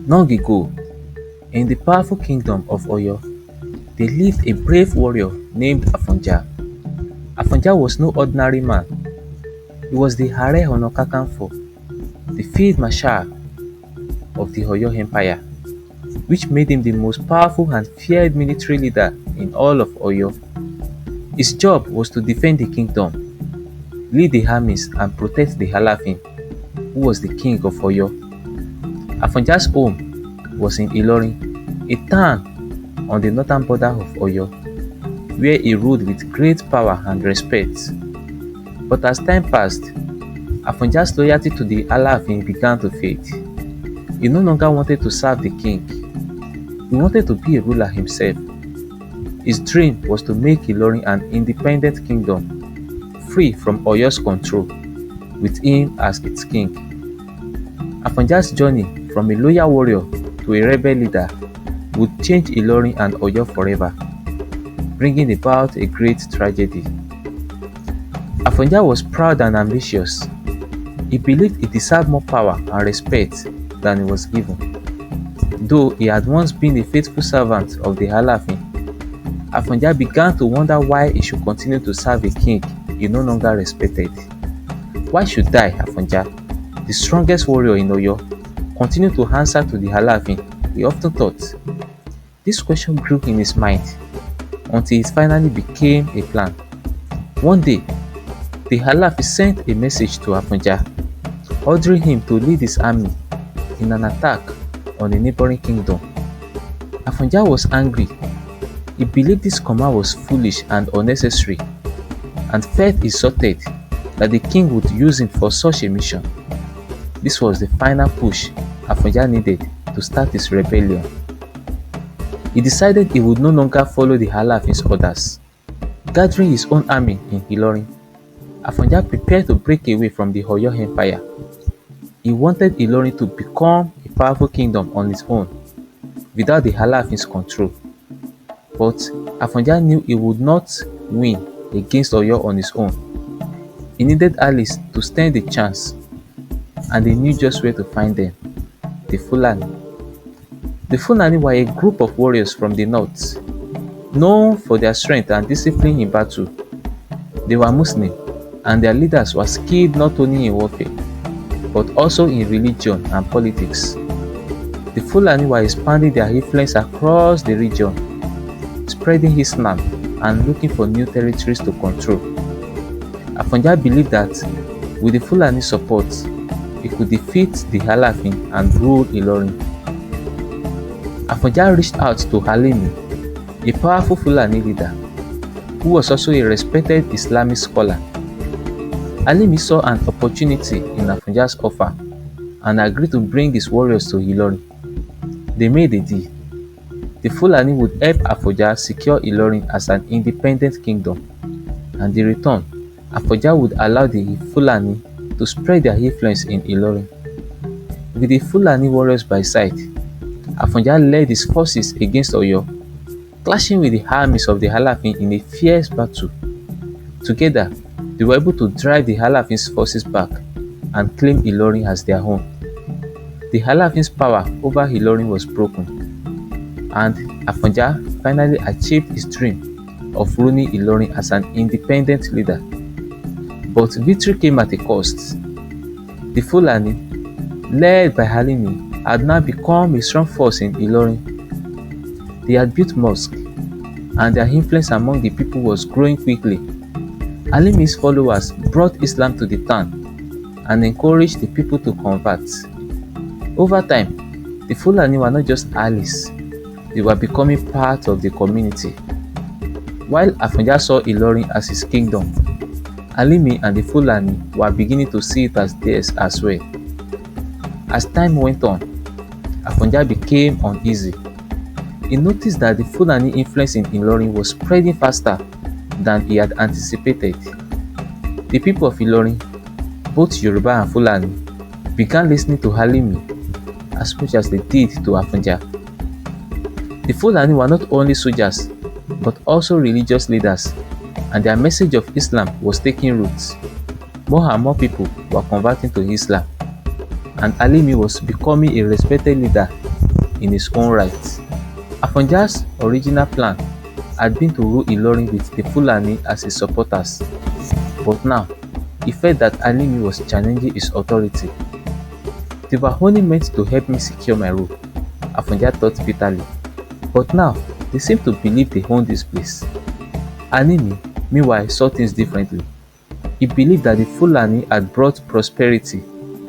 Long ago, in the powerful kingdom of Oyo, there lived a brave warrior named Afonja. Afonja was no ordinary man. He was the Aare Ona Kakanfo, the field marshal of the Oyo Empire, which made him the most powerful and feared military leader in all of Oyo. His job was to defend the kingdom, lead the armies, and protect the Alafin, who was the king of Oyo. Afonja's home was in Ilorin, a town on the northern border of Oyo, where he ruled with great power and respect. But as time passed, Afonja's loyalty to the Alafin began to fade. He no longer wanted to serve the king. He wanted to be a ruler himself. His dream was to make Ilorin an independent kingdom, free from Oyo's control, with him as its king. Afonja's journey from a loyal warrior to a rebel leader would change Ilorin and Oyo forever, bringing about a great tragedy. Afonja was proud and ambitious. He believed he deserved more power and respect than he was given. Though he had once been a faithful servant of the Alafin, Afonja began to wonder why he should continue to serve a king he no longer respected. Why should I, Afonja, the strongest warrior in Oyo, continue to answer to the Alafin? He often thought. This question grew in his mind until it finally became a plan. One day, the Alafin sent a message to Afonja, ordering him to lead his army in an attack on a neighboring kingdom. Afonja was angry. He believed this command was foolish and unnecessary, and felt insulted that the king would use him for such a mission. This was the final push Afonja needed to start his rebellion. He decided he would no longer follow the Alafin's orders. Gathering his own army in Ilorin, Afonja prepared to break away from the Oyo Empire. He wanted Ilorin to become a powerful kingdom on its own, without the Alafin's control. But Afonja knew he would not win against Oyo on his own. He needed allies to stand a chance, and he knew just where to find them: the Fulani. The Fulani were a group of warriors from the north, known for their strength and discipline in battle. They were Muslim, and their leaders were skilled not only in warfare, but also in religion and politics. The Fulani were expanding their influence across the region, spreading Islam and looking for new territories to control. Afonja believed that with the Fulani support, he could defeat the Alafin and rule Ilorin. Afonja reached out to Alimi, a powerful Fulani leader, who was also a respected Islamic scholar. Alimi saw an opportunity in Afonja's offer and agreed to bring his warriors to Ilorin. They made a deal. The Fulani would help Afonja secure Ilorin as an independent kingdom, and in return, Afonja would allow the Fulani to spread their influence in Ilorin. With the Fulani warriors by side, Afonja led his forces against Oyo, clashing with the armies of the Alafin in a fierce battle. Together, they were able to drive the Alafin's forces back and claim Ilorin as their own. The Alafin's power over Ilorin was broken, and Afonja finally achieved his dream of ruling Ilorin as an independent leader. But victory came at a cost. The Fulani, led by Alimi, had now become a strong force in Ilorin. They had built mosques, and their influence among the people was growing quickly. Alimi's followers brought Islam to the town and encouraged the people to convert. Over time, the Fulani were not just allies, they were becoming part of the community. While Afonja saw Ilorin as his kingdom, Alimi and the Fulani were beginning to see it as theirs as well. As time went on, Afonja became uneasy. He noticed that the Fulani influence in Ilorin was spreading faster than he had anticipated. The people of Ilorin, both Yoruba and Fulani, began listening to Alimi as much as they did to Afonja. The Fulani were not only soldiers, but also religious leaders, and their message of Islam was taking roots. More and more people were converting to Islam, and Alimi was becoming a respected leader in his own right. Afonja's original plan had been to rule Ilorin with the Fulani as his supporters, but now he felt that Alimi was challenging his authority. "They were only meant to help me secure my rule," Afonja thought bitterly, but now they seem to believe they own this place. Alimi, meanwhile, saw things differently. He believed that the Fulani had brought prosperity,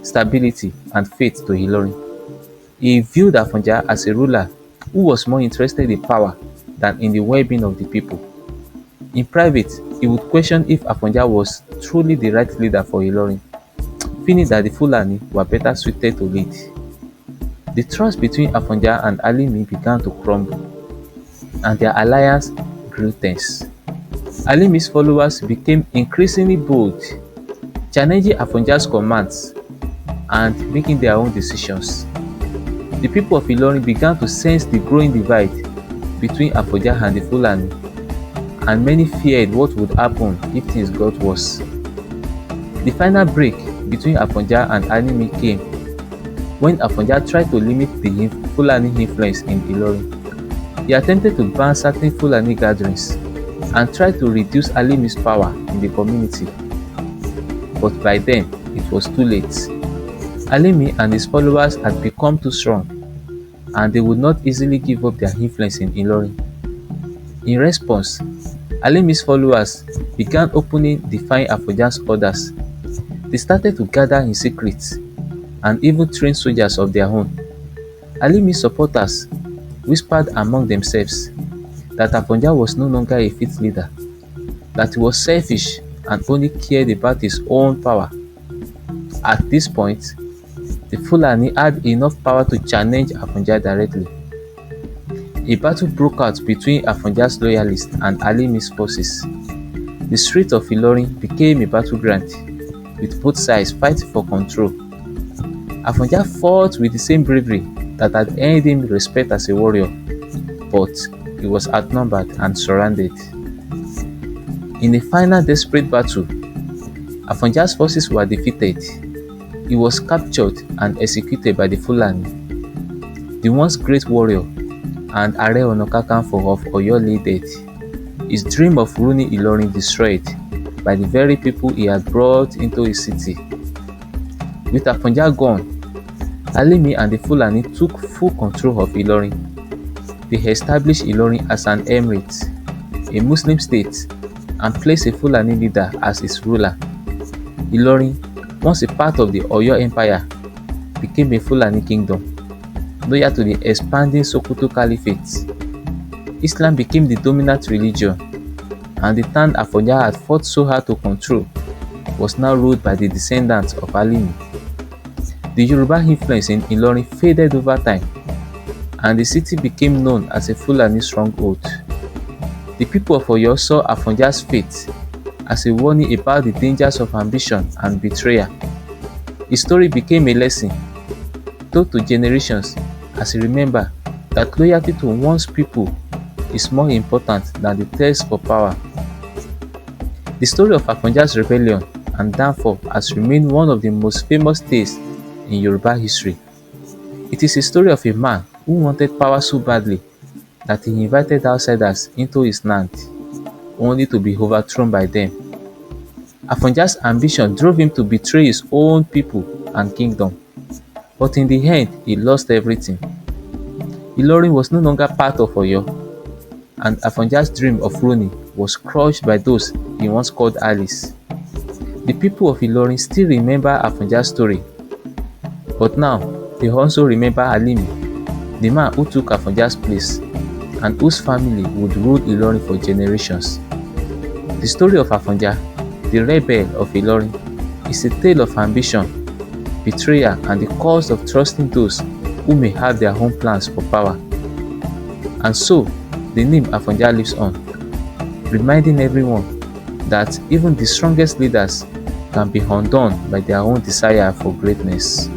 stability, and faith to Ilorin. He viewed Afonja as a ruler who was more interested in power than in the well-being of the people. In private, he would question if Afonja was truly the right leader for Ilorin, feeling that the Fulani were better suited to lead. The trust between Afonja and Alimi began to crumble, and their alliance grew tense. Alimi's followers became increasingly bold, challenging Afonja's commands and making their own decisions. The people of Ilorin began to sense the growing divide between Afonja and the Fulani, and many feared what would happen if things got worse. The final break between Afonja and Alimi came when Afonja tried to limit the Fulani influence in Ilorin. He attempted to ban certain Fulani gatherings and tried to reduce Alimi's power in the community. But by then, it was too late. Alimi and his followers had become too strong, and they would not easily give up their influence in Ilorin. In response, Alimi's followers began openly defying Afonja's orders. They started to gather in secret and even train soldiers of their own. Alimi's supporters whispered among themselves that Afonja was no longer a fit leader, that he was selfish and only cared about his own power. At this point, the Fulani had enough power to challenge Afonja directly. A battle broke out between Afonja's loyalists and Alimi's forces. The streets of Ilorin became a battleground, with both sides fighting for control. Afonja fought with the same bravery that had earned him respect as a warrior, but he was outnumbered and surrounded. In a final desperate battle, Afonja's forces were defeated. He was captured and executed by the Fulani. The once great warrior and Aare Ona Kakanfo of Oyo lay dead, his dream of ruling Ilorin destroyed by the very people he had brought into his city. With Afonja gone, Alimi and the Fulani took full control of Ilorin. They established Ilorin as an emirate, a Muslim state, and placed a Fulani leader as its ruler. Ilorin, once a part of the Oyo Empire, became a Fulani kingdom, loyal to the expanding Sokoto Caliphate. Islam became the dominant religion, and the town Afonja had fought so hard to control was now ruled by the descendants of Alimi. The Yoruba influence in Ilorin faded over time, and the city became known as a Fulani stronghold. The people of Oyo saw Afonja's fate as a warning about the dangers of ambition and betrayal. His story became a lesson told to generations as a reminder that loyalty to one's people is more important than the thirst for power. The story of Afonja's rebellion and downfall has remained one of the most famous tales in Yoruba history. It is a story of a man who wanted power so badly that he invited outsiders into his land, only to be overthrown by them. Afonja's ambition drove him to betray his own people and kingdom, but in the end he lost everything. Ilorin was no longer part of Oyo, and Afonja's dream of ruling was crushed by those he once called allies. The people of Ilorin still remember Afonja's story, but now they also remember Alimi, the man who took Afonja's place and whose family would rule Ilorin for generations. The story of Afonja, the rebel of Ilorin, is a tale of ambition, betrayal, and the cost of trusting those who may have their own plans for power. And so, the name Afonja lives on, reminding everyone that even the strongest leaders can be undone by their own desire for greatness.